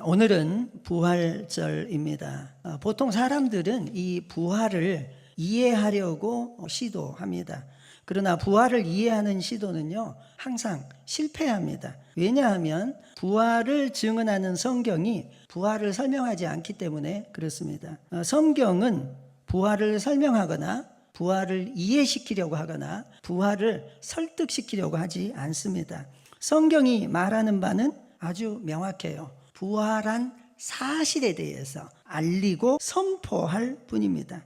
오늘은 부활절입니다. 보통 사람들은 이 부활을 이해하려고 시도합니다. 그러나 부활을 이해하는 시도는요, 항상 실패합니다. 왜냐하면 부활을 증언하는 성경이 부활을 설명하지 않기 때문에 그렇습니다. 성경은 부활을 설명하거나 부활을 이해시키려고 하거나 부활을 설득시키려고 하지 않습니다. 성경이 말하는 바는 아주 명확해요. 부활한 사실에 대해서 알리고 선포할 뿐입니다.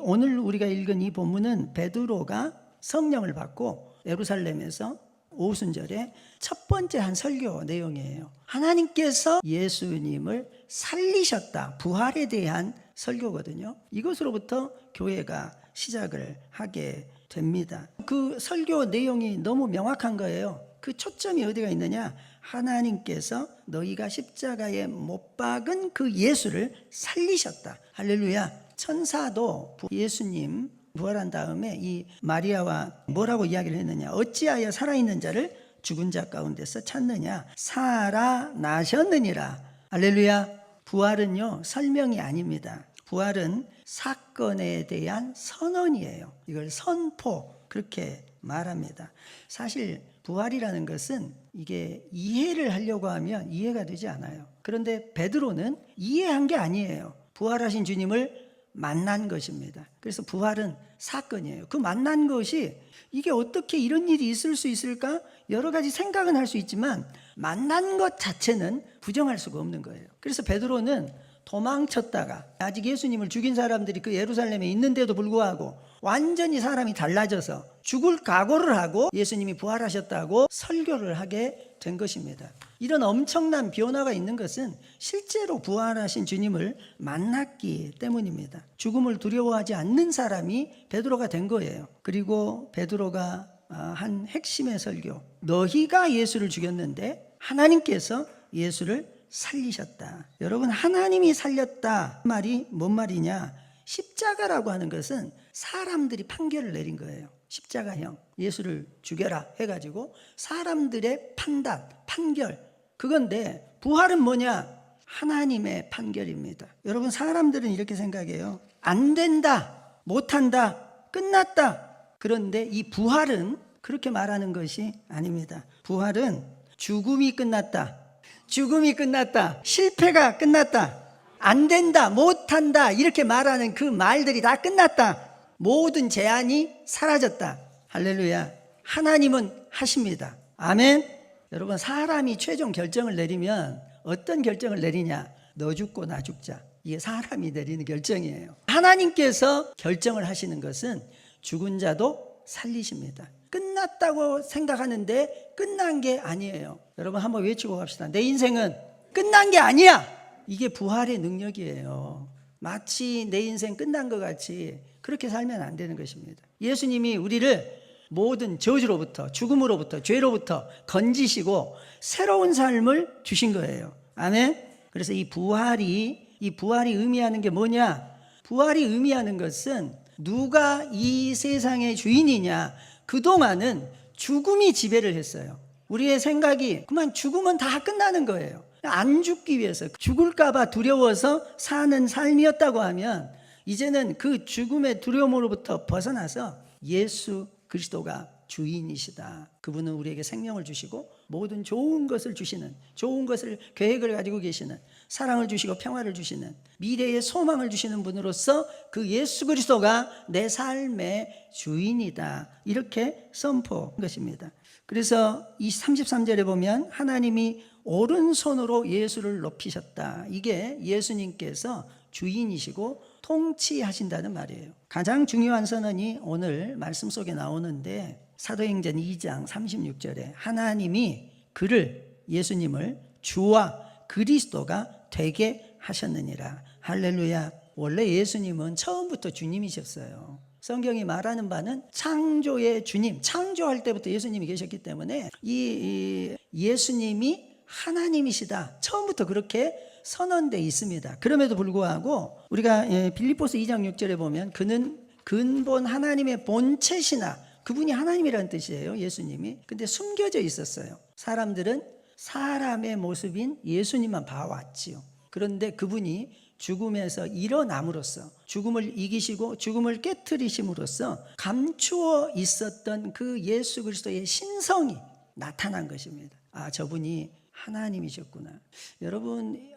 오늘 우리가 읽은 이 본문은 베드로가 성령을 받고 예루살렘에서 오순절에 첫 번째 한 설교 내용이에요. 하나님께서 예수님을 살리셨다. 부활에 대한 설교거든요. 이것으로부터 교회가 시작을 하게 됩니다. 그 설교 내용이 너무 명확한 거예요. 그 초점이 어디가 있느냐? 하나님께서 너희가 십자가에 못 박은 그 예수를 살리셨다. 할렐루야. 천사도 예수님 부활한 다음에 이 마리아와 뭐라고 이야기를 했느냐? 어찌하여 살아있는 자를 죽은 자 가운데서 찾느냐? 살아나셨느니라. 할렐루야. 부활은요, 설명이 아닙니다. 부활은 사건에 대한 선언이에요. 이걸 선포, 그렇게 말합니다. 사실 부활이라는 것은 이게 이해를 하려고 하면 이해가 되지 않아요. 그런데 베드로는 이해한 게 아니에요. 부활하신 주님을 만난 것입니다. 그래서 부활은 사건이에요. 그 만난 것이 이게 어떻게 이런 일이 있을 수 있을까? 여러 가지 생각은 할 수 있지만 만난 것 자체는 부정할 수가 없는 거예요. 그래서 베드로는 도망쳤다가 아직 예수님을 죽인 사람들이 그 예루살렘에 있는데도 불구하고 완전히 사람이 달라져서 죽을 각오를 하고 예수님이 부활하셨다고 설교를 하게 된 것입니다. 이런 엄청난 변화가 있는 것은 실제로 부활하신 주님을 만났기 때문입니다. 죽음을 두려워하지 않는 사람이 베드로가 된 거예요. 그리고 베드로가 한 핵심의 설교, 너희가 예수를 죽였는데 하나님께서 예수를 살리셨다. 여러분, 하나님이 살렸다 말이 뭔 말이냐? 십자가라고 하는 것은 사람들이 판결을 내린 거예요. 십자가형, 예수를 죽여라 해가지고 사람들의 판단, 판결, 그건데 부활은 뭐냐? 하나님의 판결입니다. 여러분, 사람들은 이렇게 생각해요. 안 된다, 못한다, 끝났다. 그런데 이 부활은 그렇게 말하는 것이 아닙니다. 부활은 죽음이 끝났다, 죽음이 끝났다, 실패가 끝났다, 안 된다, 못한다, 이렇게 말하는 그 말들이 다 끝났다. 모든 제한이 사라졌다. 할렐루야. 하나님은 하십니다. 아멘. 여러분, 사람이 최종 결정을 내리면 어떤 결정을 내리냐? 너 죽고 나 죽자. 이게 사람이 내리는 결정이에요. 하나님께서 결정을 하시는 것은 죽은 자도 살리십니다. 끝났다고 생각하는데 끝난 게 아니에요. 여러분, 한번 외치고 갑시다. 내 인생은 끝난 게 아니야. 이게 부활의 능력이에요. 마치 내 인생 끝난 것 같이 그렇게 살면 안 되는 것입니다. 예수님이 우리를 모든 저주로부터, 죽음으로부터, 죄로부터 건지시고 새로운 삶을 주신 거예요. 아멘. 그래서 이 부활이 의미하는 게 뭐냐? 부활이 의미하는 것은 누가 이 세상의 주인이냐? 그동안은 죽음이 지배를 했어요. 우리의 생각이 그만 죽으면 다 끝나는 거예요. 안 죽기 위해서, 죽을까 봐 두려워서 사는 삶이었다고 하면 이제는 그 죽음의 두려움으로부터 벗어나서 예수 그리스도가 주인이시다. 그분은 우리에게 생명을 주시고 모든 좋은 것을 주시는, 좋은 것을 계획을 가지고 계시는, 사랑을 주시고 평화를 주시는, 미래의 소망을 주시는 분으로서 그 예수 그리스도가 내 삶의 주인이다. 이렇게 선포한 것입니다. 그래서 이 33절에 보면 하나님이 오른손으로 예수를 높이셨다. 이게 예수님께서 주인이시고 통치하신다는 말이에요. 가장 중요한 선언이 오늘 말씀 속에 나오는데 사도행전 2장 36절에 하나님이 그를, 예수님을 주와 그리스도가 되게 하셨느니라. 할렐루야. 원래 예수님은 처음부터 주님이셨어요. 성경이 말하는 바는 창조의 주님, 창조할 때부터 예수님이 계셨기 때문에 이 예수님이 하나님이시다. 처음부터 그렇게 선언되어 있습니다. 그럼에도 불구하고 우리가 빌립보서 2장 6절에 보면 그는 근본 하나님의 본체시나, 그분이 하나님이라는 뜻이에요. 예수님이. 근데 숨겨져 있었어요. 사람들은 사람의 모습인 예수님만 봐왔지요. 그런데 그분이 죽음에서 일어남으로써, 죽음을 이기시고 죽음을 깨트리심으로써 감추어 있었던 그 예수 그리스도의 신성이 나타난 것입니다. 아, 저분이 하나님이셨구나. 여러분,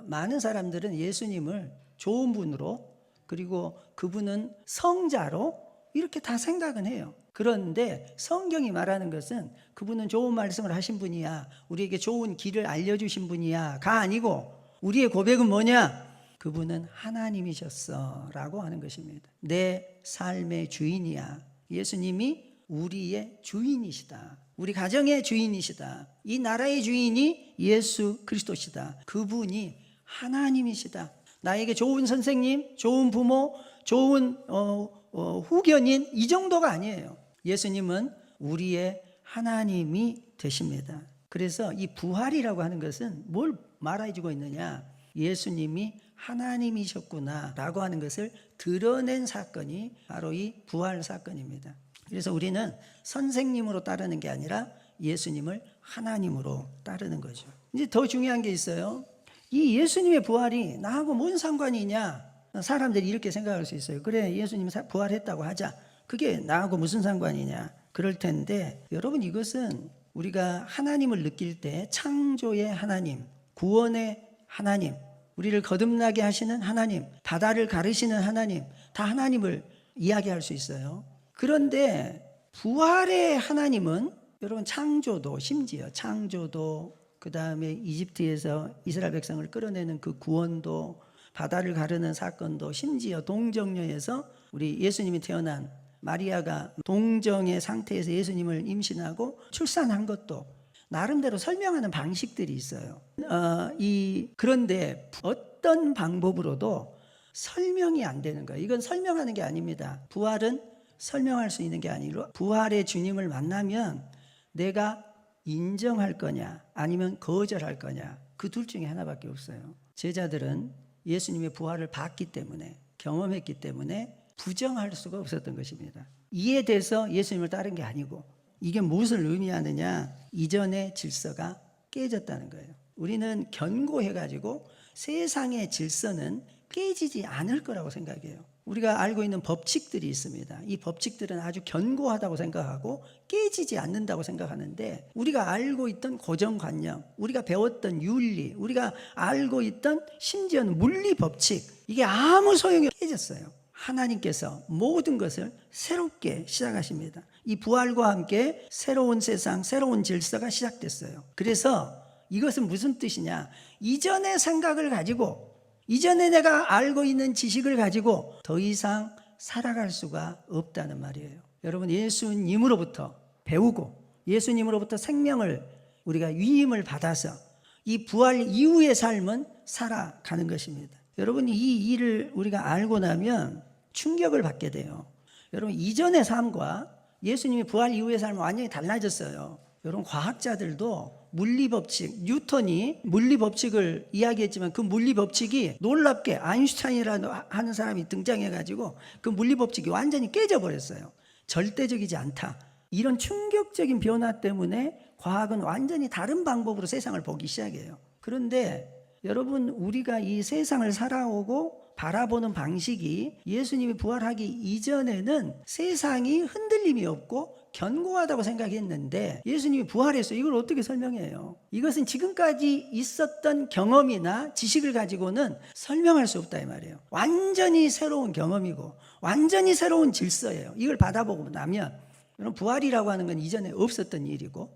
많은 사람들은 예수님을 좋은 분으로, 그리고 그분은 성자로 이렇게 다 생각은 해요. 그런데 성경이 말하는 것은 그분은 좋은 말씀을 하신 분이야, 우리에게 좋은 길을 알려주신 분이야 가 아니고, 우리의 고백은 뭐냐? 그분은 하나님이셨어 라고 하는 것입니다. 내 삶의 주인이야. 예수님이 우리의 주인이시다. 우리 가정의 주인이시다. 이 나라의 주인이 예수 그리스도시다. 그분이 하나님이시다. 나에게 좋은 선생님, 좋은 부모, 좋은 후견인, 이 정도가 아니에요. 예수님은 우리의 하나님이 되십니다. 그래서 이 부활이라고 하는 것은 뭘 말해주고 있느냐? 예수님이 하나님이셨구나 라고 하는 것을 드러낸 사건이 바로 이 부활 사건입니다. 그래서 우리는 선생님으로 따르는 게 아니라 예수님을 하나님으로 따르는 거죠. 이제 더 중요한 게 있어요. 이 예수님의 부활이 나하고 뭔 상관이 있냐? 사람들이 이렇게 생각할 수 있어요. 그래, 예수님이 부활했다고 하자. 그게 나하고 무슨 상관이냐? 그럴 텐데, 여러분, 이것은 우리가 하나님을 느낄 때 창조의 하나님, 구원의 하나님, 우리를 거듭나게 하시는 하나님, 바다를 가르시는 하나님, 다 하나님을 이야기할 수 있어요. 그런데 부활의 하나님은 여러분, 창조도, 심지어 창조도, 그 다음에 이집트에서 이스라엘 백성을 끌어내는 그 구원도, 바다를 가르는 사건도, 심지어 동정녀에서 우리 예수님이 태어난 마리아가 동정의 상태에서 예수님을 임신하고 출산한 것도 나름대로 설명하는 방식들이 있어요. 그런데 어떤 방법으로도 설명이 안 되는 거예요. 이건 설명하는 게 아닙니다. 부활은 설명할 수 있는 게 아니라, 부활의 주님을 만나면 내가 인정할 거냐 아니면 거절할 거냐, 그 둘 중에 하나밖에 없어요. 제자들은 예수님의 부활을 봤기 때문에, 경험했기 때문에 부정할 수가 없었던 것입니다. 이에 대해서 예수님을 따른 게 아니고, 이게 무엇을 의미하느냐? 이전의 질서가 깨졌다는 거예요. 우리는 견고해가지고 세상의 질서는 깨지지 않을 거라고 생각해요. 우리가 알고 있는 법칙들이 있습니다. 이 법칙들은 아주 견고하다고 생각하고 깨지지 않는다고 생각하는데, 우리가 알고 있던 고정관념, 우리가 배웠던 윤리, 우리가 알고 있던 심지어는 물리 법칙, 이게 아무 소용이 깨졌어요. 하나님께서 모든 것을 새롭게 시작하십니다. 이 부활과 함께 새로운 세상, 새로운 질서가 시작됐어요. 그래서 이것은 무슨 뜻이냐? 이전의 생각을 가지고, 이전에 내가 알고 있는 지식을 가지고 더 이상 살아갈 수가 없다는 말이에요. 여러분, 예수님으로부터 배우고 예수님으로부터 생명을 우리가 위임을 받아서 이 부활 이후의 삶은 살아가는 것입니다. 여러분, 이 일을 우리가 알고 나면 충격을 받게 돼요. 여러분, 이전의 삶과 예수님이 부활 이후의 삶은 완전히 달라졌어요. 여러분, 과학자들도 물리법칙, 뉴턴이 물리법칙을 이야기했지만 그 물리법칙이 놀랍게 아인슈타인이라는 하는 사람이 등장해가지고 그 물리법칙이 완전히 깨져버렸어요. 절대적이지 않다. 이런 충격적인 변화 때문에 과학은 완전히 다른 방법으로 세상을 보기 시작해요. 그런데 여러분, 우리가 이 세상을 살아오고 바라보는 방식이 예수님이 부활하기 이전에는 세상이 흔들림이 없고 견고하다고 생각했는데, 예수님이 부활해서 이걸 어떻게 설명해요? 이것은 지금까지 있었던 경험이나 지식을 가지고는 설명할 수 없다 이 말이에요. 완전히 새로운 경험이고 완전히 새로운 질서예요. 이걸 받아보고 나면, 부활이라고 하는 건 이전에 없었던 일이고,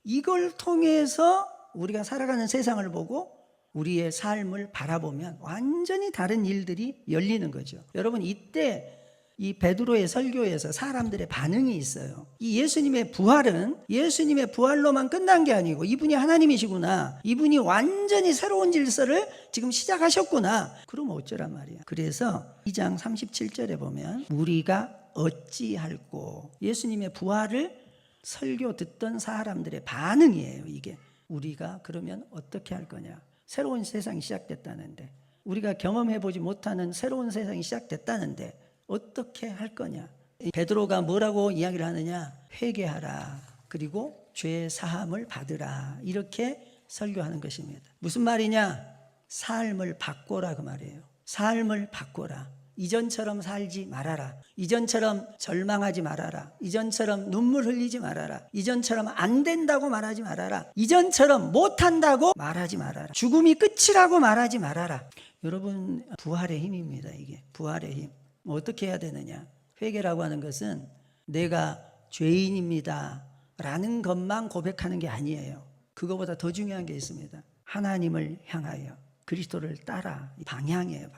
이걸 통해서 우리가 살아가는 세상을 보고 우리의 삶을 바라보면 완전히 다른 일들이 열리는 거죠. 여러분, 이때 이 베드로의 설교에서 사람들의 반응이 있어요. 이 예수님의 부활은 예수님의 부활로만 끝난 게 아니고, 이분이 하나님이시구나, 이분이 완전히 새로운 질서를 지금 시작하셨구나, 그러면 어쩌란 말이야. 그래서 2장 37절에 보면 우리가 어찌할꼬, 예수님의 부활을 설교 듣던 사람들의 반응이에요. 이게 우리가 그러면 어떻게 할 거냐. 새로운 세상이 시작됐다는데, 우리가 경험해보지 못하는 새로운 세상이 시작됐다는데 어떻게 할 거냐. 베드로가 뭐라고 이야기를 하느냐? 회개하라, 그리고 죄 사함을 받으라. 이렇게 설교하는 것입니다. 무슨 말이냐? 삶을 바꿔라 그 말이에요. 삶을 바꿔라. 이전처럼 살지 말아라. 이전처럼 절망하지 말아라. 이전처럼 눈물 흘리지 말아라. 이전처럼 안 된다고 말하지 말아라. 이전처럼 못한다고 말하지 말아라. 죽음이 끝이라고 말하지 말아라. 여러분, 부활의 힘입니다. 이게 부활의 힘. 어떻게 해야 되느냐? 회개라고 하는 것은 내가 죄인입니다 라는 것만 고백하는 게 아니에요. 그거보다 더 중요한 게 있습니다. 하나님을 향하여 그리스도를 따라. 방향이에요.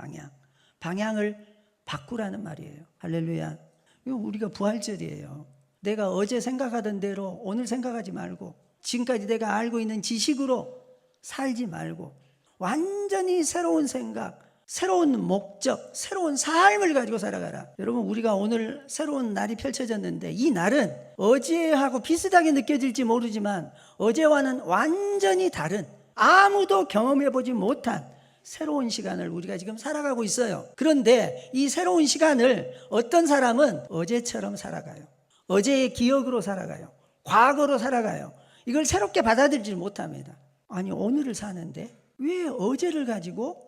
방향을 바꾸라는 말이에요. 할렐루야. 이거 우리가 부활절이에요. 내가 어제 생각하던 대로 오늘 생각하지 말고, 지금까지 내가 알고 있는 지식으로 살지 말고, 완전히 새로운 생각, 새로운 목적, 새로운 삶을 가지고 살아가라. 여러분, 우리가 오늘 새로운 날이 펼쳐졌는데, 이 날은 어제하고 비슷하게 느껴질지 모르지만 어제와는 완전히 다른, 아무도 경험해보지 못한 새로운 시간을 우리가 지금 살아가고 있어요. 그런데 이 새로운 시간을 어떤 사람은 어제처럼 살아가요. 어제의 기억으로 살아가요. 과거로 살아가요. 이걸 새롭게 받아들이지 못합니다. 아니, 오늘을 사는데 왜 어제를 가지고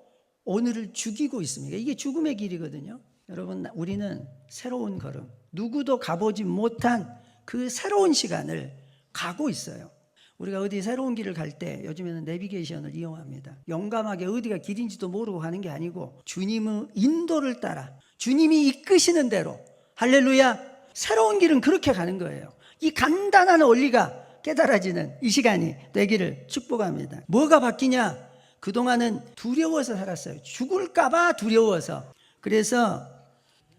오늘을 죽이고 있습니까? 이게 죽음의 길이거든요. 여러분, 우리는 새로운 걸음, 누구도 가보지 못한 그 새로운 시간을 가고 있어요. 우리가 어디 새로운 길을 갈 때 요즘에는 내비게이션을 이용합니다. 용감하게 어디가 길인지도 모르고 가는 게 아니고 주님의 인도를 따라 주님이 이끄시는 대로, 할렐루야, 새로운 길은 그렇게 가는 거예요. 이 간단한 원리가 깨달아지는 이 시간이 되기를 축복합니다. 뭐가 바뀌냐? 그동안은 두려워서 살았어요. 죽을까 봐 두려워서. 그래서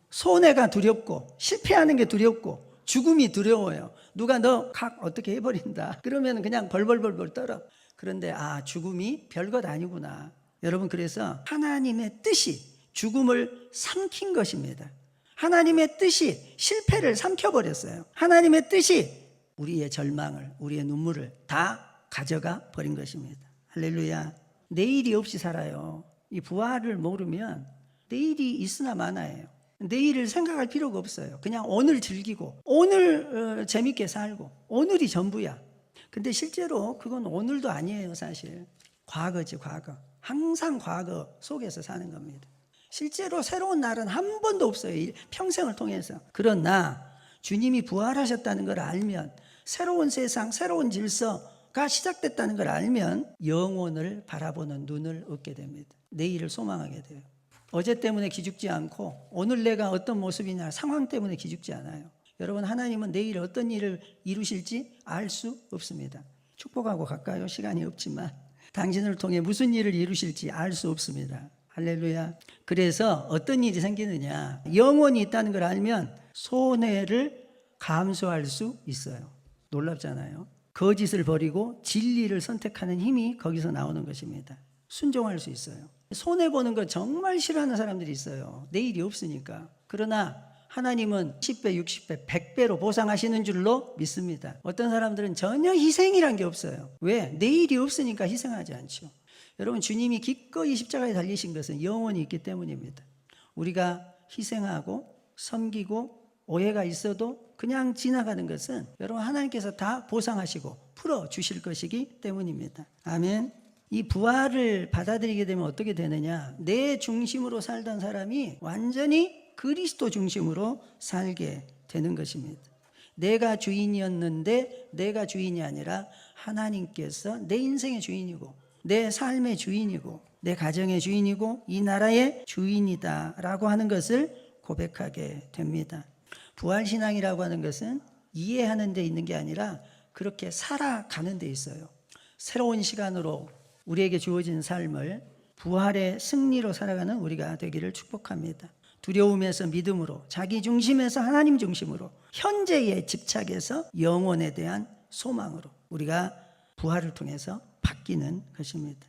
손해가 두렵고 실패하는 게 두렵고 죽음이 두려워요. 누가 너 각 어떻게 해버린다 그러면 그냥 벌벌벌벌 떨어. 그런데 죽음이 별것 아니구나. 여러분, 그래서 하나님의 뜻이 죽음을 삼킨 것입니다. 하나님의 뜻이 실패를 삼켜버렸어요. 하나님의 뜻이 우리의 절망을, 우리의 눈물을 다 가져가 버린 것입니다. 할렐루야. 내일이 없이 살아요. 이 부활을 모르면 내일이 있으나 마나예요. 내일을 생각할 필요가 없어요. 그냥 오늘 즐기고 오늘 재밌게 살고 오늘이 전부야. 근데 실제로 그건 오늘도 아니에요. 사실 과거지, 과거. 항상 과거 속에서 사는 겁니다. 실제로 새로운 날은 한 번도 없어요. 평생을 통해서. 그러나 주님이 부활하셨다는 걸 알면, 새로운 세상, 새로운 질서가 시작됐다는 걸 알면 영혼을 바라보는 눈을 얻게 됩니다. 내일을 소망하게 돼요. 어제 때문에 기죽지 않고 오늘 내가 어떤 모습이냐, 상황 때문에 기죽지 않아요. 여러분, 하나님은 내일 어떤 일을 이루실지 알 수 없습니다. 축복하고 갈까요? 시간이 없지만 당신을 통해 무슨 일을 이루실지 알 수 없습니다. 할렐루야. 그래서 어떤 일이 생기느냐, 영원히 있다는 걸 알면 손해를 감수할 수 있어요. 놀랍잖아요. 거짓을 버리고 진리를 선택하는 힘이 거기서 나오는 것입니다. 순종할 수 있어요. 손해보는 거 정말 싫어하는 사람들이 있어요. 내일이 없으니까. 그러나 하나님은 10배, 60배, 100배로 보상하시는 줄로 믿습니다. 어떤 사람들은 전혀 희생이란 게 없어요. 왜? 내일이 없으니까 희생하지 않죠. 여러분, 주님이 기꺼이 십자가에 달리신 것은 영원히 있기 때문입니다. 우리가 희생하고 섬기고 오해가 있어도 그냥 지나가는 것은 여러분, 하나님께서 다 보상하시고 풀어주실 것이기 때문입니다. 아멘. 이 부활을 받아들이게 되면 어떻게 되느냐, 내 중심으로 살던 사람이 완전히 그리스도 중심으로 살게 되는 것입니다. 내가 주인이었는데 내가 주인이 아니라 하나님께서 내 인생의 주인이고 내 삶의 주인이고 내 가정의 주인이고 이 나라의 주인이다라고 하는 것을 고백하게 됩니다. 부활신앙이라고 하는 것은 이해하는 데 있는 게 아니라 그렇게 살아가는 데 있어요. 새로운 시간으로 우리에게 주어진 삶을 부활의 승리로 살아가는 우리가 되기를 축복합니다. 두려움에서 믿음으로, 자기 중심에서 하나님 중심으로, 현재에 집착해서 영혼에 대한 소망으로 우리가 부활을 통해서 바뀌는 것입니다.